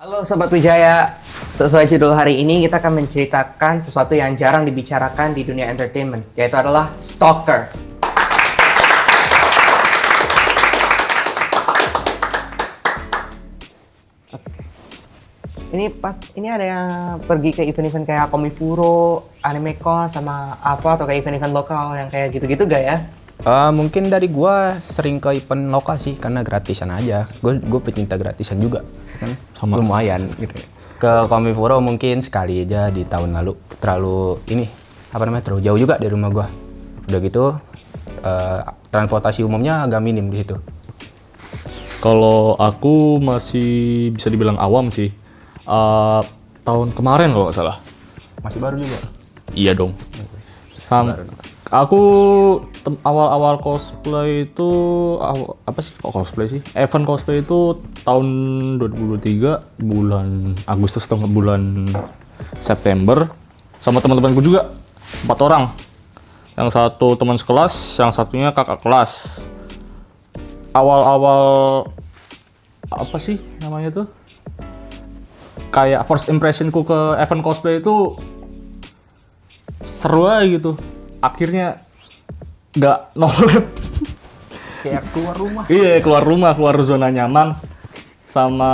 Halo Sobat Wijaya, sesuai judul hari ini kita akan menceritakan sesuatu yang jarang dibicarakan di dunia entertainment, yaitu adalah stalker. Ini ada yang pergi ke event-event kayak Komifuro, AnimeCon, sama apa atau kayak event-event lokal yang kayak gitu-gitu gak ya? Mungkin dari gua sering ke event lokal sih karena gratisan aja. Gue pecinta gratisan juga kan. Sama. Lumayan gitu. Ke Komifuro mungkin sekali aja di tahun lalu. Terlalu jauh juga dari rumah gua. Udah gitu transportasi umumnya agak minim di situ. Kalau aku masih bisa dibilang awam sih. Tahun kemarin kalau nggak salah. Masih baru juga. Iya dong. Aku awal-awal cosplay itu Event cosplay itu tahun 2023 bulan Agustus atau bulan September sama teman-temanku juga 4 orang. Yang satu teman sekelas, yang satunya kakak kelas. Awal-awal apa sih namanya tuh? Kayak first impressionku ke event cosplay itu seru aja gitu. Akhirnya nggak nolep. Kayak keluar rumah. Iya, keluar zona nyaman. Sama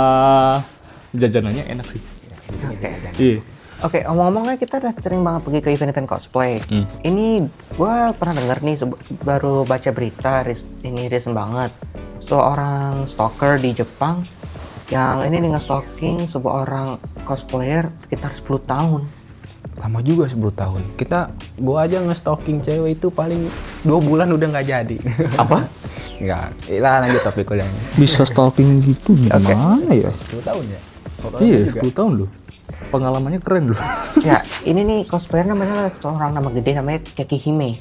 jajanannya enak sih. Oke. Iya. Oke, omong-omongnya kita udah sering banget pergi ke event-event cosplay. Ini gua pernah denger nih, baru baca berita, ini recent banget. Seorang stalker di Jepang yang ini nge-stalking sebuah orang cosplayer sekitar 10 tahun. Lama juga 10 tahun. Gua aja nge-stalking cewek itu paling 2 bulan udah nggak jadi. Apa? Enggak. Lanjut topik kuliahnya. Bisa stalking gitu gimana ya? 10 tahun ya? Iya, 10 tahun loh. Pengalamannya keren loh. Ya, ini nih cosplayer namanya seorang nama gede namanya Kekihime.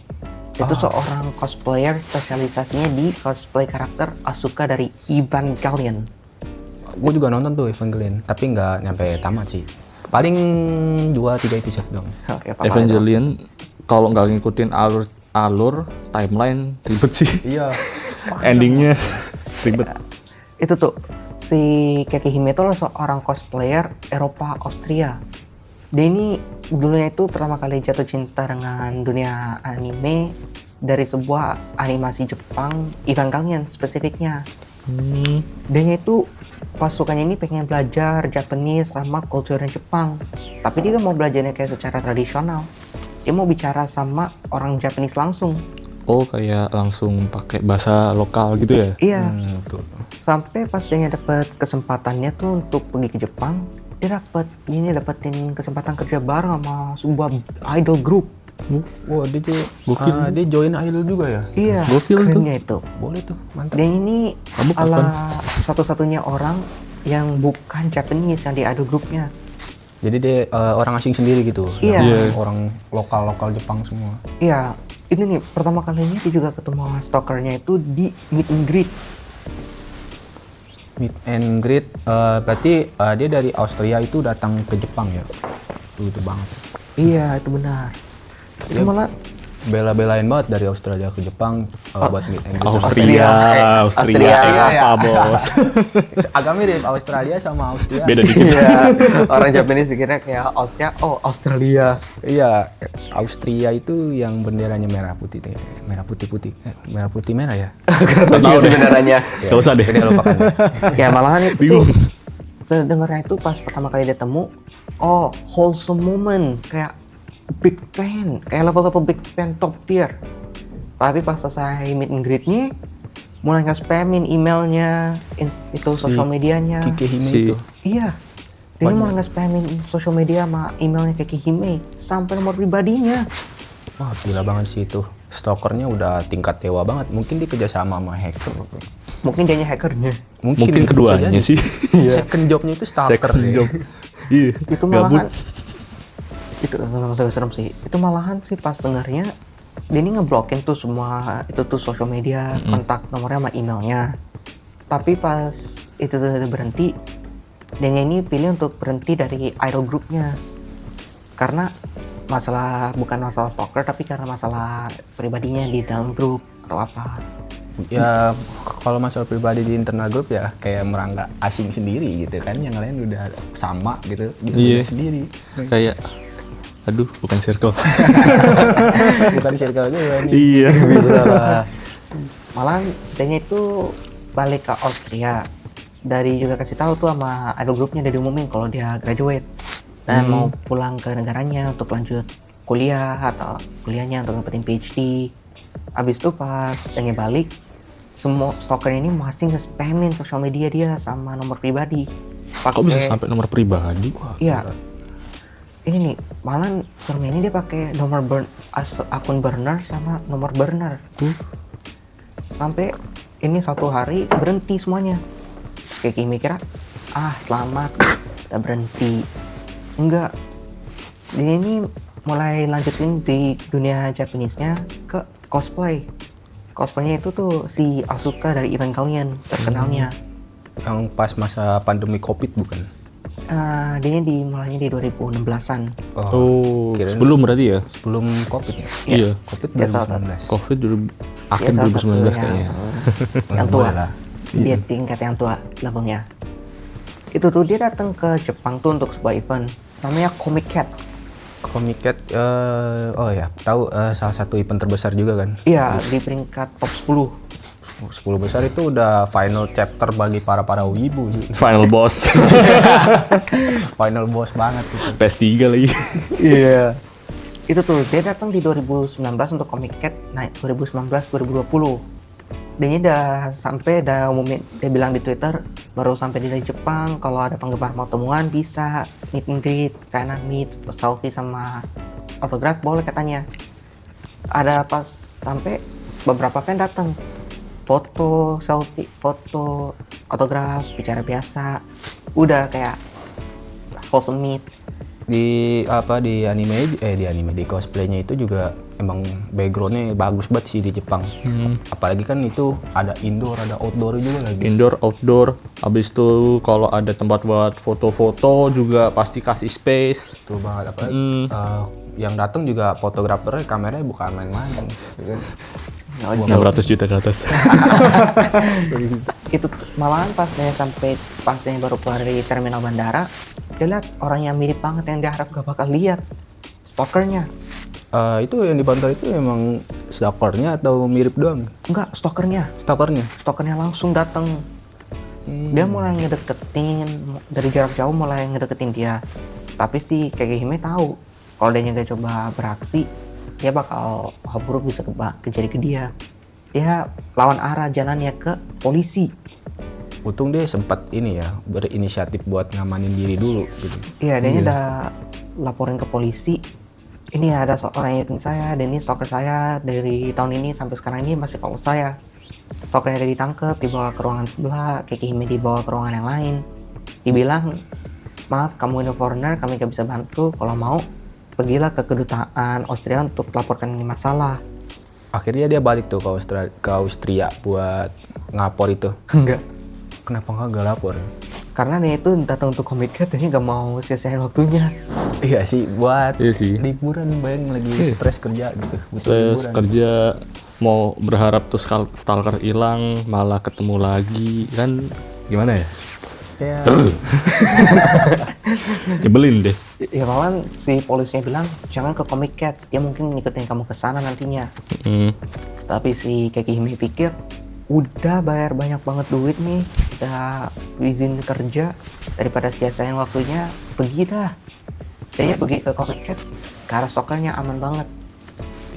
Itu seorang cosplayer spesialisasinya di cosplay karakter Asuka dari Evangelion. Gue juga nonton tuh Evangelion, tapi nggak nyampe tamat sih. Paling 2-3 episode dong. Oke, apa Evangelion kalau nggak ngikutin alur timeline ribet sih. Iya. Endingnya ribet. itu tuh si Kekihime itu seorang cosplayer Eropa Austria. Dia ini dulunya itu pertama kali jatuh cinta dengan dunia anime dari sebuah animasi Jepang, Evangelion spesifiknya. Dia itu pas sukanya ini pengen belajar Japanese sama kultur Jepang, tapi dia gak mau belajarnya kayak secara tradisional. Dia mau bicara sama orang Japanese langsung. Oh, kayak langsung pakai bahasa lokal gitu ya? Iya. Betul. Sampai pas dia dapet kesempatannya tuh untuk pergi ke Jepang, dia dapetin kesempatan kerja bareng sama sebuah idol group. Wah, dia join idol juga ya? Iya, Gokil tuh. kerennya itu. Boleh tuh, mantap. Dan ini Kamu kapan? satu-satunya orang yang bukan Japanese yang di idol grupnya. Jadi dia orang asing sendiri gitu? Iya. Yang orang lokal Jepang semua? Iya, ini nih pertama kalinya dia juga ketemu sama stalkernya itu di meet and greet. Meet and greet, berarti dia dari Austria itu datang ke Jepang ya? Itu banget. Iya, itu benar. Itu malah Bela-belain banget dari Australia ke Jepang buat meet and greet. Austria. Austria. Apa bos? Agak mirip Australia sama Austria. Beda dikit. Iya, orang Japanese dikira kayak Austria, oh Australia. Iya, Austria itu yang benderanya merah putih deh. Merah putih merah ya. Tahu deh. Sebenarnya. Gak usah deh. Ini lupakan. Ya malahan itu Bingung. tuh dengarnya itu pas pertama kali dia temu, oh wholesome moment, kayak big fan, kayak level-level big fan top tier. Tapi pas selesai meet and greet-nya, mulai nge-spamin emailnya, itu sosial medianya. Kikehime Si- itu. Iya, dia mulai nge-spamin sosial media sama emailnya Kekihime sampai nomor pribadinya. Wah, gila banget sih itu. Stalkernya udah tingkat dewa banget. Mungkin dia kerjasama sama hacker. Mungkin dianya hackernya. Mungkin bisa keduanya jadi. sih. Second jobnya itu stalker. Second ya. job. Iya. Itu Gabut. malahan itu memang serem sih. Itu malahan sih pas dengarnya dia ini ngeblokin tuh semua itu tuh sosial media, kontak nomornya sama emailnya. Tapi pas itu udah berhenti, dia ini pilih untuk berhenti dari idol grupnya karena bukan masalah stalker, tapi karena masalah pribadinya di dalam grup atau apa. Ya kalau masalah pribadi di internal grup ya kayak merangkak asing sendiri gitu kan, yang lain udah sama gitu, dia Iya. sendiri. Kayak, aduh, bukan circle. Bukan circle juga nih. Iya. Bisa lah. Malah dia itu balik ke Austria. Dari juga kasih tahu tuh sama idol grupnya, dia diumumin kalau dia graduate dan mau pulang ke negaranya untuk lanjut kuliah atau kuliahnya untuk dapetin PhD. Abis itu pas dia balik, semua stalker ini masih nge-spamin sosial media dia sama nomor pribadi. Kok bisa sampai nomor pribadi? Iya. Ini nih, malah cermin ini dia pakai nomor akun burner sama nomor burner. Sampai ini suatu hari berhenti semuanya. Kayak Kimi kira, selamat, udah berhenti. Enggak. Dia ini mulai lanjutin di dunia Japanese-nya ke cosplay. Cosplaynya itu tuh si Asuka dari Evangelion terkenalnya. Yang pas masa pandemi Covid bukan? Dia dimulainya di 2016-an. Oh, kirain sebelum berarti ya? sebelum Covid ya? Iya. Covid Ya, salah 2019. Covid akhir Dia salah satu 2019 kayaknya. yang tua Boleh lah. Dia tingkat yang tua levelnya. Itu tuh dia datang ke Jepang tuh untuk sebuah event namanya Comic Cat. Comic Cat, oh ya, tahu salah satu event terbesar juga kan? Iya, di peringkat top 10. 10 besar itu udah final chapter bagi para wibu sih. Final boss. Final boss banget gitu. PS3 lagi. Iya. Itu tuh dia datang di 2019 untuk Comic Cat, naik 2019-2020. Dia udah sampai umumin, dia bilang di Twitter baru sampai di Jepang, kalau ada penggemar mau temuan bisa meet and greet, karena meet, selfie sama autograf boleh katanya. Ada pas sampai beberapa fan datang, foto, selfie, foto, autograf, bicara biasa, udah kayak wholesome meet. Di di cosplaynya itu juga emang backgroundnya bagus banget sih di Jepang. Apalagi kan itu ada indoor, ada outdoor juga lagi. Indoor, outdoor. Habis itu kalau ada tempat buat foto-foto juga pasti kasih space. Tuh banget, apalagi yang datang juga fotografernya, kameranya bukan main-main. Gitu kan. 600 juta ke atas. Itu malahan pas dia baru keluar dari terminal bandara, dia lihat orang yang mirip banget yang dia harap gak bakal lihat, stalkernya. Itu yang dipantau itu emang stalkernya atau mirip doang? Enggak, stalkernya Stalkernya? langsung datang. Dia mulai ngedeketin dari jarak jauh, mulai ngedeketin dia. Tapi si Kagehime tahu kalau dia nggak coba beraksi, dia bakal hal buruk bisa kejadi ke dia. Dia lawan arah jalannya ke polisi. Untung dia sempat ini ya, berinisiatif buat ngamanin diri dulu gitu. Iya, dia udah laporin ke polisi. Ini ada seorang yang saya, dan ini stalker saya dari tahun ini sampai sekarang ini masih follow saya. Stalkernya tadi ditangkap, dibawa ke ruangan sebelah, Kekihime dibawa ke ruangan yang lain. Dibilang, maaf kamu ini foreigner, kami gak bisa bantu, kalau mau pergilah ke kedutaan Austria untuk laporkan ini masalah. Akhirnya dia balik tuh ke Austria buat ngapor itu. Enggak. Kenapa nggak lapor? Karena dia itu datang untuk Comic Cat, dia gak mau sia-siain waktunya. Iya sih, buat Iya sih. liburan, bayang lagi stres kerja gitu. Butuh Terus liburan. kerja mau berharap tuh stalker hilang malah ketemu lagi kan gimana ya? Ya, Nyebelin deh. Ya malah si polisinya bilang jangan ke Comic Cat, dia mungkin ngikutin kamu ke sana nantinya. Tapi si Kekihime pikir udah bayar banyak banget duit nih, udah izin kerja, daripada sia-siain waktunya, pergi dah. Dia pergi ke Comic Cat, ke arah stalkernya aman banget.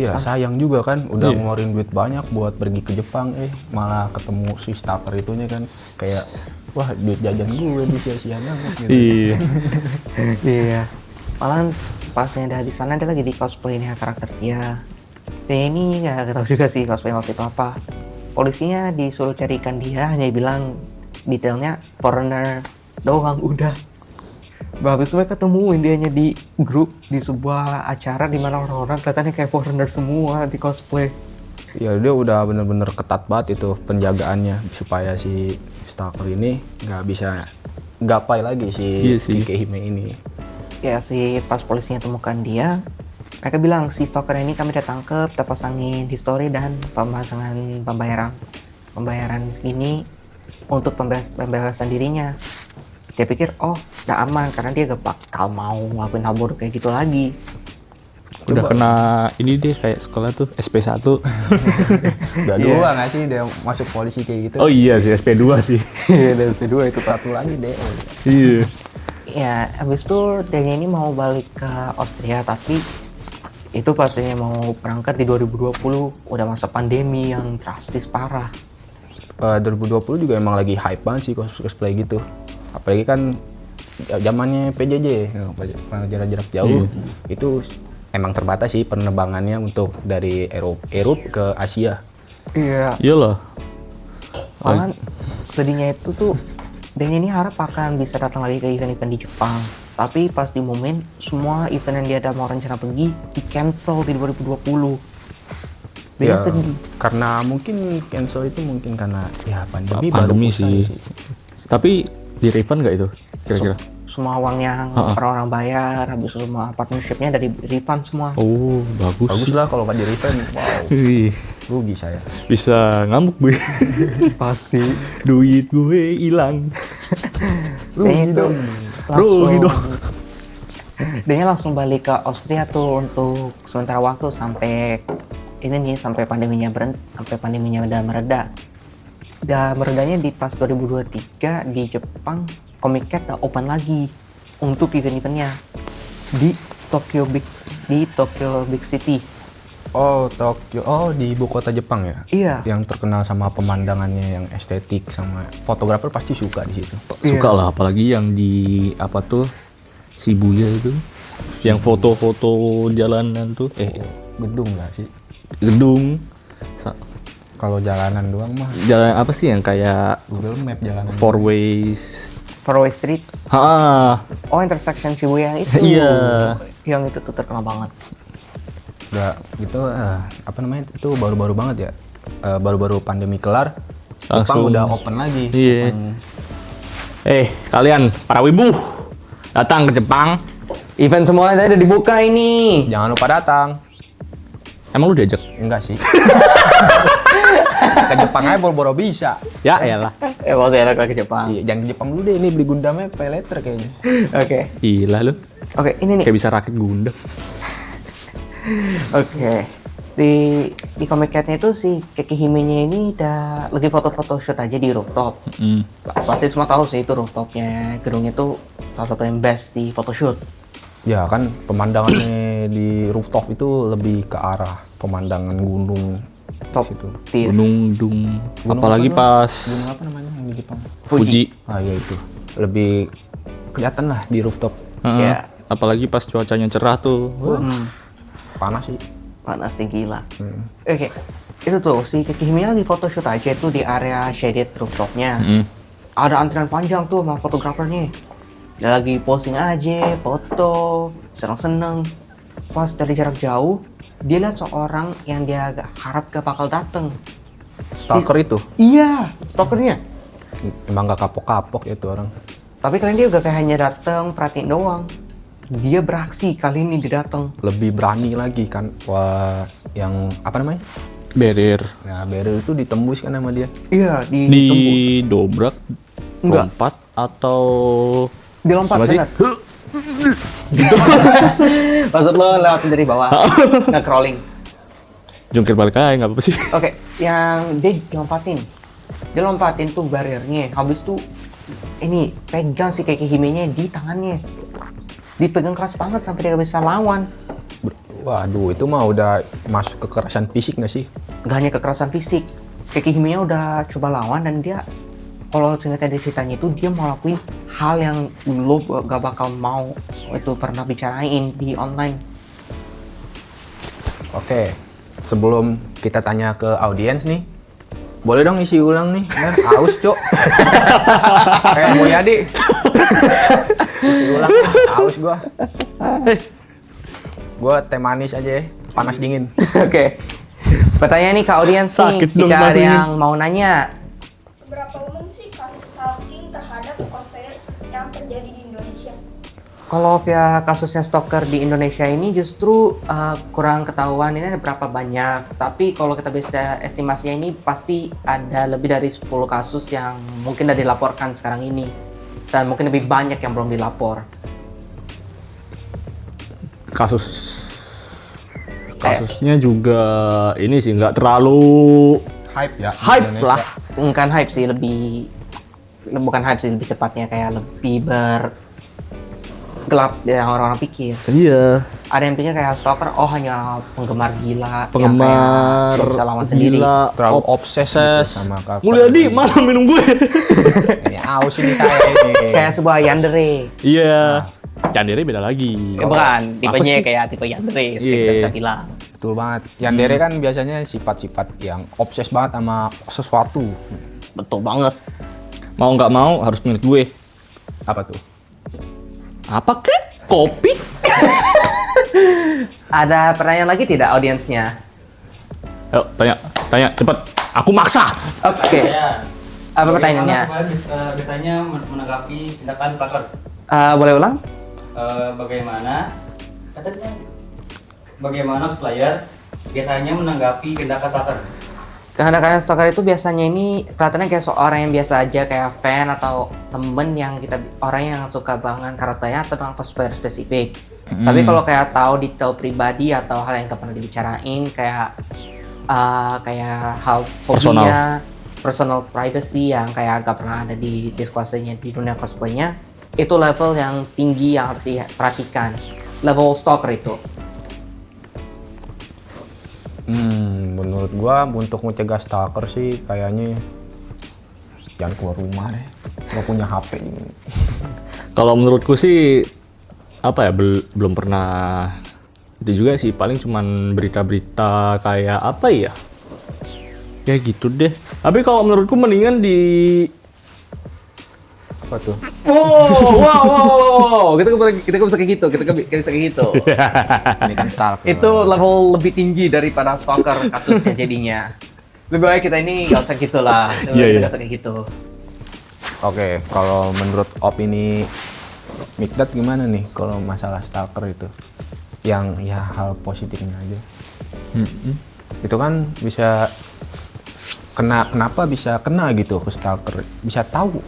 ya sayang juga kan, udah ngeluarin duit banyak buat pergi ke Jepang, malah ketemu si stalker itunya kan, kayak wah duit jajan gue disia-sia banget gitu. Iya. Iya. Malahan pasnya dia di sana dia lagi di cosplay nih karakter dia. Dia ini nggak tahu juga sih cosplay waktu itu apa. Polisinya disuruh carikan dia, hanya bilang detailnya foreigner doang udah. Habis mereka ketemuin dianya di grup di sebuah acara di mana orang-orang kelihatannya kayak foreigner semua di cosplay. Ya dia udah bener-bener ketat banget itu penjagaannya supaya si stalker ini nggak bisa gapai lagi si Kekihime ini. Ya si pas polisinya temukan dia, mereka bilang si stalker ini kami udah tangkep, kita pasangin history dan pemasangan pembayaran. pembayaran segini untuk pembebasan dirinya. Dia pikir oh udah aman karena dia gak bakal mau ngelakuin hal bodoh kayak gitu lagi. Udah kena ini deh kayak sekolah tuh SP1. Udah dua nggak sih dia masuk polisi kayak gitu? Oh iya sih SP2 sih. Iya, kedua itu satu lagi deh. Iya. Ya habis itu dia ini mau balik ke Austria, tapi itu pastinya mau berangkat di 2020 udah masa pandemi yang drastis parah. 2020 juga emang lagi hype banget sih cosplay gitu. Apalagi kan zamannya PJJ, pelajaran jarak jauh. Itu emang terbatas sih penerbangannya untuk dari Eropa ke Asia. Iya. Iyalah. Malahan sedihnya itu tuh dia ini harap akan bisa datang lagi ke event-event di Jepang. Tapi pas di momen semua event yang dia ada mau rencana pergi di cancel di 2020. Dia sedih. Karena mungkin cancel itu mungkin karena ya pandemi Sih. Tapi di refund nggak itu kira-kira? Semua uang yang orang-orang bayar, habis itu semua partnership-nya dari refund semua. Oh bagus. Bagus lah kalau nggak di refund. Wow. Wih, Rugi saya. bisa ngamuk gue. Pasti. Duit gue hilang. Rugi dong. Rugi dong. Dia langsung balik ke Austria tuh untuk sementara waktu sampai ini nih sampai pandeminya udah mereda. Udah meredanya di pas 2023 di Jepang, Comic Cat udah open lagi untuk event-eventnya di Tokyo Big City. Oh, Tokyo. Oh, di ibu kota Jepang ya? Iya. Yang terkenal sama pemandangannya yang estetik, sama fotografer pasti suka di situ. Suka lah, apalagi yang di apa tuh Shibuya itu, yang foto-foto jalanan tuh, Gedung nggak sih? gedung. Kalau jalanan doang mah Jalan apa sih yang kayak Google Map jalanan. four ways? Fairway Street. Oh, intersection Shibuya yang itu. Iya. Yang itu tuh terkenal banget. Udah gitu apa namanya itu baru-baru banget ya. Baru-baru pandemi kelar Langsung Jepang udah open lagi. Iya. Open. Kalian para wibu datang ke Jepang. Event semua udah dibuka ini. Jangan lupa datang. Emang lu diajak? Enggak sih. Ke Jepang aja boro-boro bisa. Ya elah. Waktu enak ke Jepang. Iya, jangan ke Jepang dulu deh, ini beli Gundamnya pay later kayaknya. Oke. Gila lu. Oke, ini nih. Kayak bisa rakit Gundam. Oke. Di Comic Cat-nya itu si Kekihime-nya ini udah lagi foto-foto shoot aja di rooftop. Pasti semua tahu sih itu rooftopnya gedungnya tuh salah satu yang best di photoshoot. Ya kan pemandangannya di rooftop itu lebih ke arah pemandangan gunung Top situ. tier. Gunung Dung. Gunung Apalagi apa pas Gunung apa namanya yang di Jepang? Fuji. Ah ya itu. Lebih kelihatan lah di rooftop. Ya. Apalagi pas cuacanya cerah tuh. Panas sih. Panas tinggi gila. Oke. Itu tuh si Kekihime lagi photoshoot aja tuh di area shaded rooftopnya. Ada antrian panjang tuh sama fotografernya. Dia lagi posing aja, foto, seneng-seneng. Pas dari jarak jauh, dia lihat seorang yang dia agak harap gak bakal dateng. Stalker itu. Iya, stalkernya. Emang gak kapok-kapok ya tuh orang. Tapi kali ini dia gak kayak hanya dateng, perhatiin doang. Dia beraksi kali ini dia dateng. Lebih berani lagi kan. Wah, yang apa namanya? Barrier. Nah, barrier itu ditembus kan sama dia. Iya, Di dobrak. Enggak. Lompat atau Dia lompat apa sih? bener. Maksud lo lewat dari bawah, nggak crawling. Jungkir balik aja nggak apa-apa sih. Oke, yang dia lompatin. Dia lompatin tuh bariernya. Habis tuh ini pegang si Kekihime-nya di tangannya. Dipegang keras banget sampai dia gak bisa lawan. Waduh, itu mah udah masuk kekerasan fisik nggak sih? Gak hanya kekerasan fisik. Kekihime-nya udah coba lawan dan dia kalau ternyata dari ceritanya itu dia mau lakuin hal yang lo gak bakal mau itu pernah bicarain di online. Oke, sebelum kita tanya ke audiens nih, boleh dong isi ulang nih, kan? Aus cok. Kayak Mulyadi. Isi ulang, aus gua. Gua teh manis aja, panas dingin. Oke. Pertanyaan nih ke audiens nih, Sakit dong, jika ada masukin. yang mau nanya. Seberapa umum sih kasus stalking terhadap cosplayer yang terjadi di Indonesia? Kalau via kasusnya stalker di Indonesia ini justru kurang ketahuan ini ada berapa banyak. Tapi kalau kita bisa estimasinya ini pasti ada lebih dari 10 kasus yang mungkin udah dilaporkan sekarang ini. Dan mungkin lebih banyak yang belum dilapor. Kasusnya juga ini sih nggak terlalu Hype ya. hype Indonesia. lah. Bukan hype sih, bukan hype sih, lebih tepatnya kayak lebih gelap yang orang-orang pikir. Iya. Ada yang pikir kayak stalker, oh hanya penggemar gila, yang Penggemar kayak belum bisa lawan sendiri. gila, Terlalu obses gitu sama karakter. Mulyadi, mana minum gue? Ini aus ini saya ini. Kayak sebuah yandere. Iya. Yandere beda lagi. Bukan, Apa tipenya sih? kayak tipe yandere, sih Iya. kita bisa bilang. Betul banget. Yandere kan biasanya sifat-sifat yang obses banget sama sesuatu. Betul banget. Mau nggak mau harus milik gue. Apa tuh? Apa kek? Kopi? Ada pertanyaan lagi tidak audiensnya? Ayo, tanya cepet. Aku maksa. Oke. Apa pertanyaannya? Biasanya menanggapi tindakan stalker. Boleh ulang? Bagaimana player biasanya menanggapi tindakan stalker? Kehendakannya stalker itu biasanya ini kelihatannya kayak seorang yang biasa aja, kayak fan atau temen yang orang yang suka banget karakternya atau dengan cosplayer spesifik. Tapi kalau kayak tahu detail pribadi atau hal yang gak pernah dibicarain kayak hal fobia, personal privacy yang kayak gak pernah ada di diskusinya di dunia cosplaynya, itu level yang tinggi yang harus diperhatikan. Level stalker itu. Menurut gua untuk mencegah stalker sih kayaknya jangan keluar rumah deh. Gak punya HP ini. Kalau menurutku sih apa ya belum pernah itu juga sih, paling cuman berita-berita kayak apa ya gitu deh. Tapi kalau menurutku mendingan di Apa tuh? Wow. Kita bisa kayak gitu, kita bisa kayak gitu. Ini kan stalker. Itu level lebih tinggi daripada stalker kasusnya jadinya. Lebih baik kita ini nggak usah gitulah. Iya. Nggak usah kayak gitu. Oke, kalau menurut opini Mikdad gimana nih kalau masalah stalker itu? Yang ya hal positifnya aja. Itu kan bisa kenapa bisa kena gitu ke stalker? Bisa tahu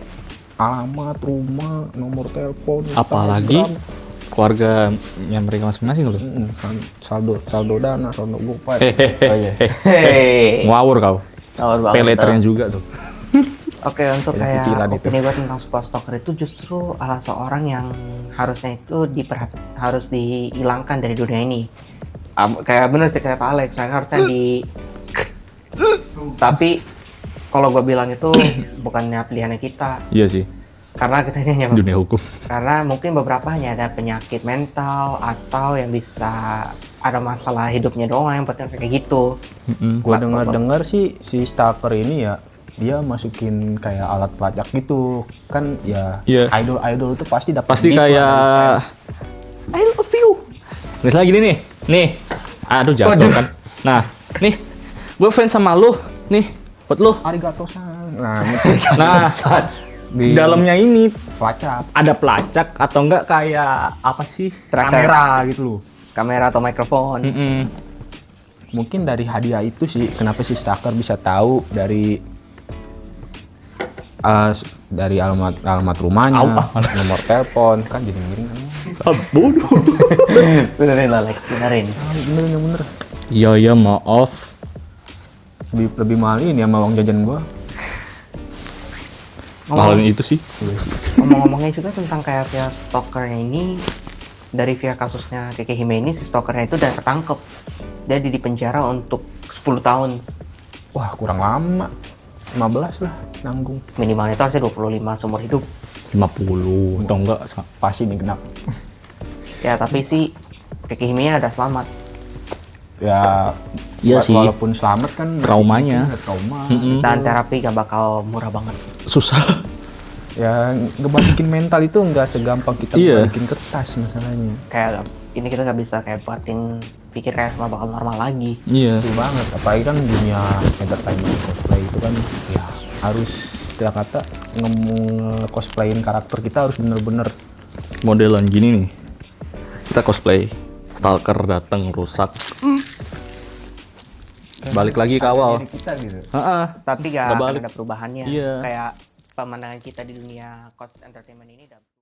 alamat rumah, nomor telepon, apalagi Instagram. keluarganya mereka masing-masing loh. Kan saldo dana, saldo gopay. Hei. Ngawur kau. Ngawur banget. Pay letternya juga tuh. Oke, untuk Banyak kayak cicilan itu. opini gue tentang sebuah stalker itu justru adalah seorang yang harusnya itu harus dihilangkan dari dunia ini. Kayak bener sih kayak Pak Alex, harusnya tapi kalau gue bilang itu bukannya pilihannya kita, Iya sih, karena kita ini hanya dunia hukum. karena mungkin beberapa hanya ada penyakit mental atau yang bisa ada masalah hidupnya doang yang penting kayak gitu. Gua dengar sih si stalker ini ya dia masukin kayak alat pelacak gitu kan ya. Iya. Idol itu pasti dapat Pasti gift lah dari kayak fans. I love you. Misalnya gini nih, aduh jatuh Waduh. kan. Nah, nih, gue fans sama lu, nih, buat lu. Arigato san. Nah, itu Nah, di dalamnya ini pelacak. ada pelacak atau enggak kayak apa sih? Tracker. Kamera gitu loh. Kamera atau mikrofon. Mungkin dari hadiah itu sih kenapa si stalker bisa tahu dari alamat rumahnya, nomor telepon kan jadi miring kan. Bodoh. Benerin lah Lex, benerin. Bener. Iya, maaf. Lebih mahal ini sama uang jajan gua. Mahalin itu sih. Ngomong-ngomongnya juga tentang kayak via stalkernya ini, dari via kasusnya Keke Hime ini, si stalkernya itu udah ketangkep. Dia di penjara untuk 10 tahun. Wah, kurang lama. 15 lah nanggung. Minimalnya itu harusnya 25 seumur hidup. 50 atau enggak? Pasti nih genap. Ya tapi sih Keke Hime ada selamat. Ya, Iya sih. walaupun selamat kan Traumanya. masih trauma. Dan terapi gak bakal murah banget. Susah. Ya, ngebalikin mental itu nggak segampang kita Iya. ngebalikin kertas masalahnya. Kayak ini kita gak bisa kayak buatin pikir kayak semua bakal normal lagi. Iya. Itu banget. Apalagi kan dunia entertainment cosplay itu kan ya harus tidak kata nge-cosplayin karakter kita harus bener-bener modelan gini nih. Kita cosplay. Stalker datang rusak. Balik lagi ke awal. Kita gitu. Heeh. Tapi Nggak gak akan balik. ada perubahannya. Iya. Kayak pemandangan kita di dunia cos entertainment ini